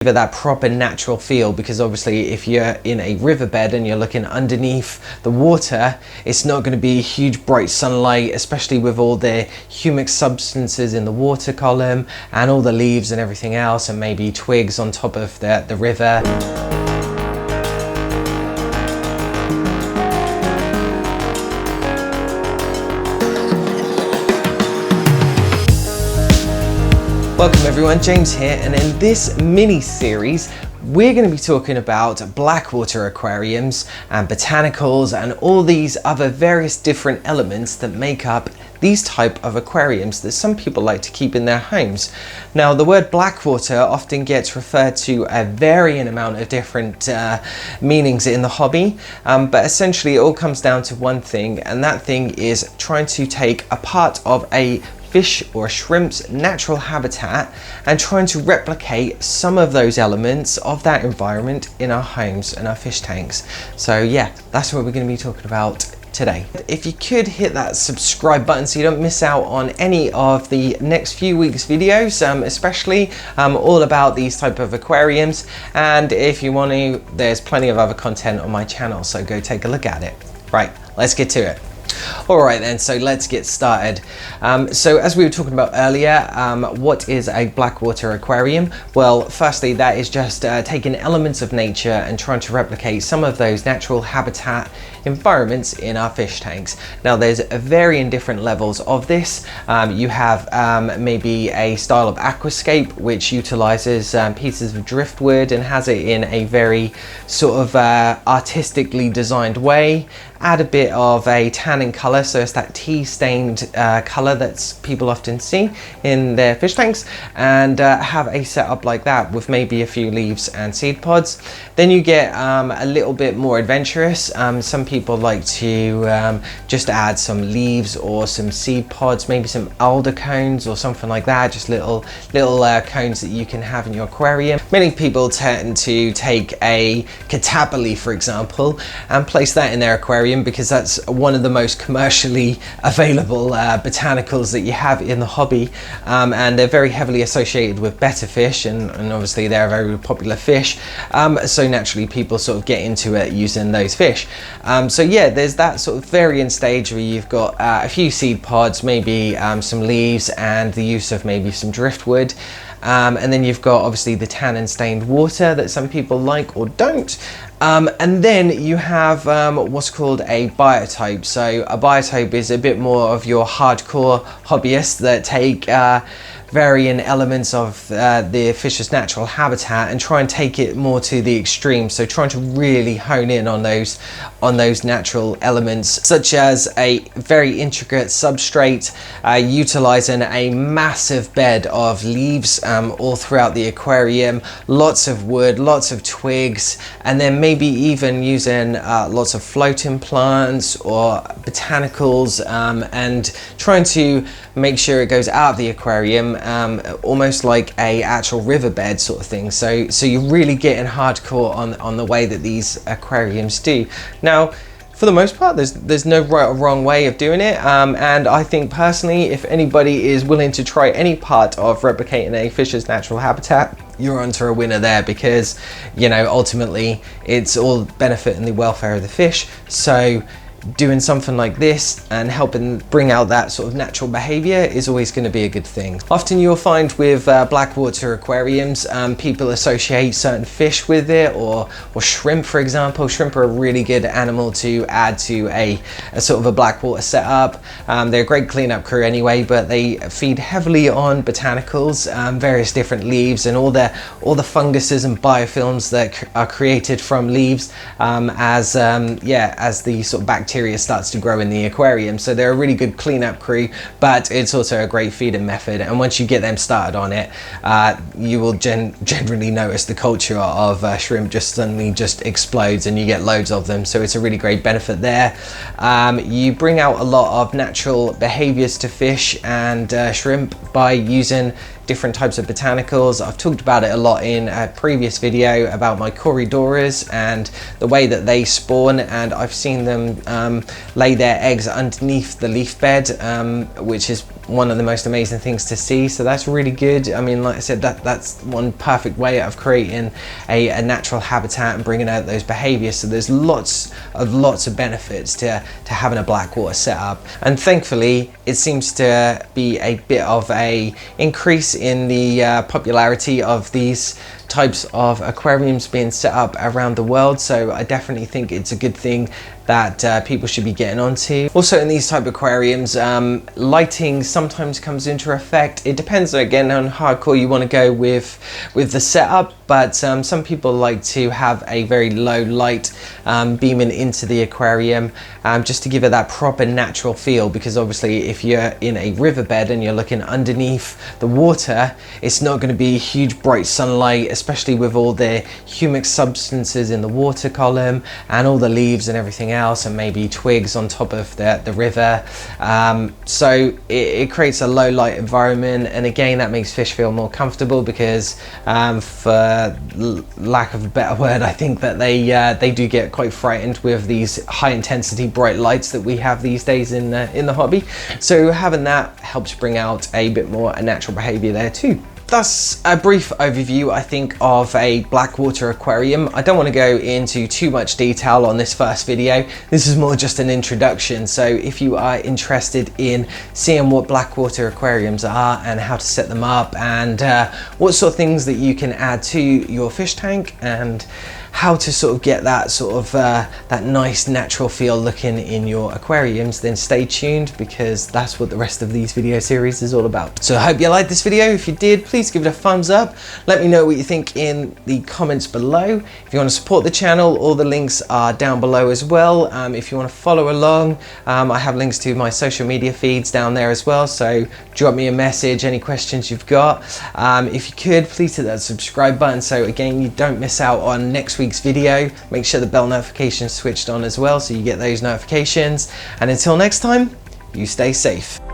it that proper natural feel, because obviously if you're in a riverbed and you're looking underneath the water, it's not going to be huge bright sunlight, especially with all the humic substances in the water column and all the leaves and everything else, and maybe twigs on top of the river. Welcome everyone, James here, and in this mini series we're going to be talking about Blackwater aquariums and botanicals and all these other various different elements that make up these type of aquariums that some people like to keep in their homes. Now, the word Blackwater often gets referred to a varying amount of different meanings in the hobby, but essentially it all comes down to one thing, and that thing is trying to take a part of a fish or shrimp's natural habitat and trying to replicate some of those elements of that environment in our homes and our fish tanks. So yeah, that's what we're going to be talking about today. If you could hit that subscribe button so you don't miss out on any of the next few weeks videos, especially all about these type of aquariums, and if you want to, there's plenty of other content on my channel, so go take a look at it. Right, let's get to it. Alright then, so let's get started. So as we were talking about earlier, what is a Blackwater aquarium? Well, firstly, that is just taking elements of nature and trying to replicate some of those natural habitat environments in our fish tanks. Now, there's varying different levels of this. You have maybe a style of aquascape which utilizes pieces of driftwood and has it in a very sort of artistically designed way. Add a bit of a tannin color, so it's that tea stained color that people often see in their fish tanks, and have a setup like that with maybe a few leaves and seed pods. Then you get a little bit more adventurous. Some people like to just add some leaves or some seed pods, maybe some alder cones or something like that, just little cones that you can have in your aquarium. Many people tend to take a cataboli, for example, and place that in their aquarium because that's one of the most commercially available botanicals that you have in the hobby, and they're very heavily associated with betta fish, and obviously they're a very popular fish, so naturally people sort of get into it using those fish. So yeah, there's that sort of varying stage where you've got a few seed pods, maybe some leaves, and the use of maybe some driftwood. And then you've got obviously the tannin stained water that some people like or don't. And then you have what's called a biotope. So a biotope is a bit more of your hardcore hobbyists that take varying elements of the fish's natural habitat and try and take it more to the extreme. So trying to really hone in on those natural elements, such as a very intricate substrate, utilizing a massive bed of leaves all throughout the aquarium, lots of wood, lots of twigs, and then maybe even using lots of floating plants or botanicals, and trying to make sure it goes out of the aquarium almost like a actual riverbed sort of thing. So you're really getting hardcore on the way that these aquariums do. Now, for the most part, there's no right or wrong way of doing it, and I think personally, if anybody is willing to try any part of replicating a fish's natural habitat, you're onto a winner there, because you know, ultimately it's all benefiting the welfare of the fish. So doing something like this and helping bring out that sort of natural behavior is always going to be a good thing. Often you'll find with Blackwater aquariums, people associate certain fish with it, or shrimp, for example. Shrimp are a really good animal to add to a sort of a Blackwater setup. They're a great cleanup crew anyway, but they feed heavily on botanicals, various different leaves, and all the funguses and biofilms that are created from leaves as the sort of bacteria starts to grow in the aquarium. So they're a really good cleanup crew, but it's also a great feeding method, and once you get them started on it, you will generally notice the culture of shrimp just suddenly just explodes, and you get loads of them. So it's a really great benefit there. You bring out a lot of natural behaviors to fish and shrimp by using different types of botanicals. I've talked about it a lot in a previous video about my Corydoras and the way that they spawn, and I've seen them lay their eggs underneath the leaf bed, which is one of the most amazing things to see. So that's really good. I mean, like I said, that's one perfect way of creating a natural habitat and bringing out those behaviors. So there's lots of benefits to having a Blackwater setup, and thankfully it seems to be a bit of a increase in the popularity of these types of aquariums being set up around the world. So I definitely think it's a good thing that people should be getting onto. Also, in these type of aquariums, lighting sometimes comes into effect. It depends again on how hardcore you want to go with the setup, but some people like to have a very low light beaming into the aquarium, just to give it that proper natural feel, because obviously if you're in a riverbed and you're looking underneath the water, it's not going to be huge bright sunlight, especially with all the humic substances in the water column and all the leaves and everything else, and maybe twigs on top of the river. So it creates a low light environment, and again that makes fish feel more comfortable, because for lack of a better word, I think that they do get quite frightened with these high intensity bright lights that we have these days in the hobby. So having that helps bring out a bit more natural behavior there too. That's a brief overview, I think, of a Blackwater aquarium. I don't want to go into too much detail on this first video. This is more just an introduction. So if you are interested in seeing what Blackwater aquariums are and how to set them up, and what sort of things that you can add to your fish tank, and how to sort of get that sort of that nice natural feel looking in your aquariums, then stay tuned, because that's what the rest of these video series is all about. So I hope you liked this video. If you did, please give it a thumbs up. Let me know what you think in the comments below. If you want to support the channel, all the links are down below as well. If you want to follow along, I have links to my social media feeds down there as well, so drop me a message, any questions you've got. If you could, please hit that subscribe button, so again you don't miss out on next week's video. Make sure the bell notifications switched on as well, so you get those notifications. And until next time, you stay safe.